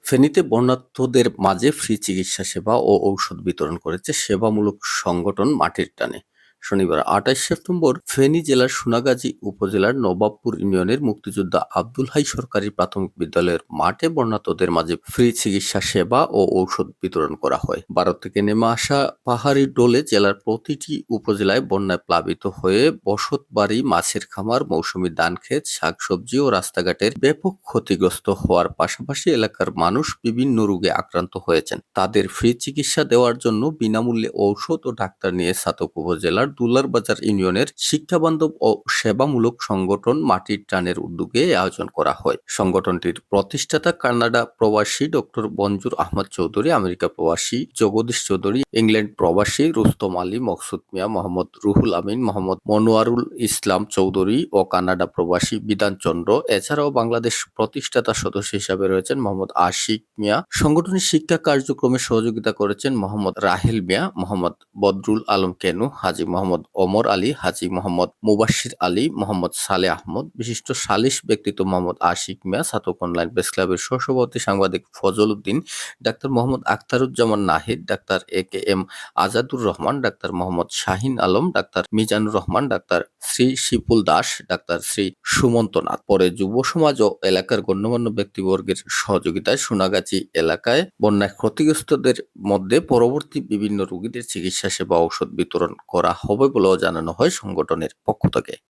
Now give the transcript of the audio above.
ফেনীতে বন্যার্তদের মাঝে ফ্রি চিকিৎসা সেবা ও ঔষধ বিতরণ করেছে সেবামূলক সংগঠন মাটির টানে। শনিবার ২৮ সেপ্টেম্বর ফেনী জেলার সোনাগাজী উপজেলার নবাবপুর ইউনিয়নের মুক্তিযোদ্ধা আব্দুল হাই সরকারি প্রাথমিক বিদ্যালয়ের মাঠে বন্যার্তদের মাঝে ফ্রি চিকিৎসা সেবা ও ঔষধ বিতরণ করা হয়। ভারত থেকে নেমে আসা পাহাড়ি ডোলে জেলার প্রতিটি উপজেলায় বন্যায় প্লাবিত হয়ে বসত বাড়ি, মাছের খামার, মৌসুমী ধানক্ষেত, শাকসবজি ও রাস্তাঘাটের ব্যাপক ক্ষতিগ্রস্ত হওয়ার পাশাপাশি এলাকার মানুষ বিভিন্ন রোগে আক্রান্ত হয়েছেন। তাদের ফ্রি চিকিৎসা দেওয়ার জন্য বিনামূল্যে ঔষধ ও ডাক্তার নিয়ে ছাতক উপজেলার দুলারবাজার ইউনিয়নের শিক্ষাবান্ধব ও সেবামূলক সংগঠন মাটির টানের উদ্যোগে এই আয়োজন করা হয়। সংগঠনটির প্রতিষ্ঠাতা কানাডা প্রবাসী ডক্টর মঞ্জুর আহমদ চৌধুরী, আমেরিকা প্রবাসী জগদীশ চৌধুরী, ইংল্যান্ড প্রবাসী রুস্তম আলী, মকসুদ মিয়া, মোহাম্মদ রুহুল আমিন, মোহাম্মদ মনোয়ারুল ইসলাম চৌধুরী ও কানাডা প্রবাসী বিধান চন্দ্র। এছাড়াও বাংলাদেশ প্রতিষ্ঠাতা সদস্য হিসাবে রয়েছেন মোহাম্মদ আশিক মিয়া। সংগঠনের শিক্ষা কার্যক্রমে সহযোগিতা করেছেন মোহাম্মদ রাহেল মিয়া, মোহাম্মদ বদরুল আলম কেনু, হাজী মোহাম্মদ ওমর আলী, হাজী মোহাম্মদ মুবাশশির আলী, মোহাম্মদ সালেহ আহমদ। বিশিষ্ট সালিশ ব্যক্তিত্ব মোহাম্মদ আশিক মিয়া, ছাতক অনলাইন প্রেস ক্লাবের সহসভাপতি সাংবাদিক Fazal Uddin, doctor Mohammad Akhtaruzzaman Nahid, doctor AKM. Azadur Rahman, doctor Mohammad Shahin Alam, doctor Mizanur Rahman, doctor Shri Shipul Das, doctor Shri Sumanta Nath. পরে যুব সমাজ ও এলাকার গণ্যমান্য ব্যক্তিবর্গের সহযোগিতায় সোনাগাজী এলাকায় বন্যায় ক্ষতিগ্রস্তদের মধ্যে পরবর্তী বিভিন্ন রোগীদের চিকিৎসা সেবা ঔষধ বিতরণ করা হবে বলেও জানানো হয় সংগঠনের পক্ষ থেকে।